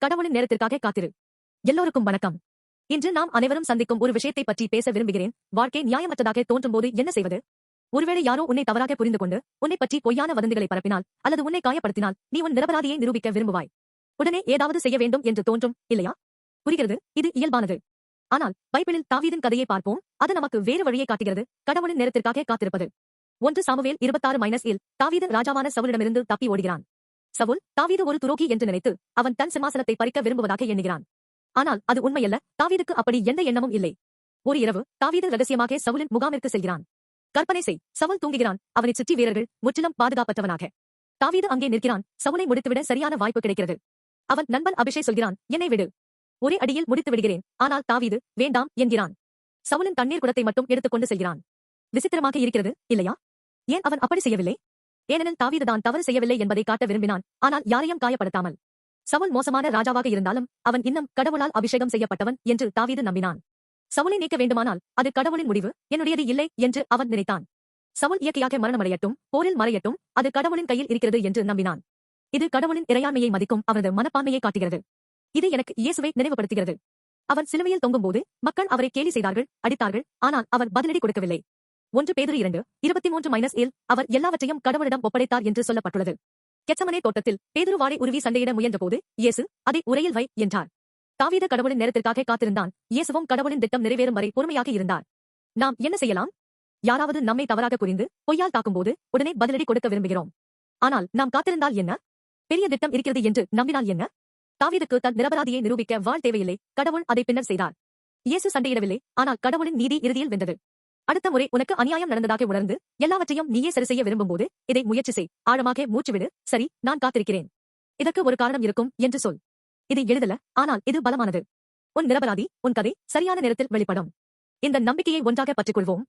கடவுளின் நேரத்திற்காக காத்திரு. எல்லோருக்கும் வணக்கம். இன்று நாம் அனைவரும் சந்திக்கும் ஒரு விஷயத்தை பற்றி பேச விரும்புகிறேன். வாழ்க்கை நியாயமற்றதாக தோன்றும்போது என்ன செய்வது? ஒருவேளை யாரோ உன்னை தவறாக புரிந்து கொண்டு உன்னை பற்றி பொய்யான வதந்திகளை பரப்பினால் அல்லது உன்னை காயப்படுத்தினால் நீ உன் நிரபராதியை நிரூபிக்க விரும்புவாய். உடனே ஏதாவது செய்ய வேண்டும் என்று தோன்றும், இல்லையா? புரிகிறது, இது இயல்பானது. ஆனால் பைபிளில் தாவீதின் கதையை பார்ப்போம். அது நமக்கு வேறு வழியை காட்டுகிறது. கடவுளின் நேரத்திற்காக காத்திருப்பது. 1 சாமுவேல் 26-7 தாவீது ராஜாவான சவுலிடமிருந்து தப்பி ஓடுகிறான். சவுல் தாவீது ஒரு துரோகி என்று நினைத்து அவன் தன் சிம்மாசனத்தை பறிக்க விரும்புவதாக எண்ணுகிறான். ஆனால் அது உண்மையல்ல. தாவீதுக்கு அப்படி எந்த எண்ணமும் இல்லை. ஒரு இரவு தாவீது ரகசியமாக சவுலின் முகாமிற்கு செல்கிறான். கற்பனை செய், சவுல் தூங்குகிறான். அவனைச் சுற்றி வீரர்கள், முற்றிலும் பாதுகாப்பற்றவனாக. தாவீது அங்கே நிற்கிறான். சவுலை முடித்துவிட சரியான வாய்ப்பு கிடைக்கிறது. அவன் நண்பன் அபிஷேக் சொல்கிறான், என்னை விடு, ஒரே அடியில் முடித்து விடுகிறேன். ஆனால் தாவீது வேண்டாம் என்கிறான். சவுலின் தண்ணீர் குடத்தை மட்டும் எடுத்துக்கொண்டு செல்கிறான். விசித்திரமாக இருக்கிறது, இல்லையா? ஏன் அவன் அப்படி செய்யவில்லை? ஏனெனில் தாவீது தான் தவறு செய்யவில்லை என்பதை காட்ட விரும்பினான், ஆனால் யாரையும் காயப்படுத்தாமல். சவுல் மோசமான ராஜாவாக இருந்தாலும் அவன் இன்னும் கடவுளால் அபிஷேகம் செய்யப்பட்டவன் என்று தாவீது நம்பினான். சவுலை நீக்க வேண்டுமானால் அது கடவுளின் முடிவு, என்னுடையது இல்லை என்று அவன் நினைத்தான். சவுல் இயற்கையாக மரணமடையட்டும், போரில் மறையட்டும், அது கடவுளின் கையில் இருக்கிறது என்று நம்பினான். இது கடவுளின் இறையாண்மையை மதிக்கும் அவரது மனப்பான்மையை காட்டுகிறது. இது எனக்கு இயேசுவை நினைவுபடுத்துகிறது. அவர் சிலுவையில் தொங்கும்போது மக்கள் அவரை கேலி செய்தார்கள், அடித்தார்கள், ஆனால் அவர் பதிலடி கொடுக்கவில்லை. 1 பேதுரு 2:23-7 அவர் எல்லாவற்றையும் கடவுளிடம் ஒப்படைத்தார் என்று சொல்லப்பட்டுள்ளது. கெத்சமனே தோட்டத்தில் பேதுரு வாளை உருவி சண்டையிட முயன்றபோது இயேசு அதை உரையில் வை என்றார். தாவீது கடவுளின் நேரத்திற்காக காத்திருந்தான். இயேசுவும் கடவுளின் திட்டம் நிறைவேறும் வரை பொறுமையாக இருந்தார். நாம் என்ன செய்யலாம்? யாராவது நம்மை தவறாக புரிந்து பொய்யால் தாக்கும்போது உடனே பதிலடி கொடுக்க விரும்புகிறோம். ஆனால் நாம் காத்திருந்தால் என்ன? பெரிய திட்டம் இருக்கிறது என்று நம்பினால் என்ன? தாவீதுக்கு தன் நிரபராதியை நிரூபிக்க வாள் தேவையில்லை. கடவுள் அதை பின்னர் செய்தார். இயேசு சண்டையிடவில்லை, ஆனால் கடவுளின் நீதி இறுதியில் வென்றது. அடுத்த முறை உனக்கு அநியாயம் நடந்ததாக உணர்ந்து எல்லாவற்றையும் நீயே சரி செய்ய விரும்பும்போது இதை முயற்சி செய். ஆழமாக மூச்சுவிடு. சரி, நான் காத்திருக்கிறேன். இதற்கு ஒரு காரணம் இருக்கும் என்று சொல். இது எளிதல்ல, ஆனால் இது பலமானது. உன் நிரபராதி, உன் கதை சரியான நேரத்தில் வெளிப்படும். இந்த நம்பிக்கையை ஒன்றாக பற்றிக்கொள்வோம்.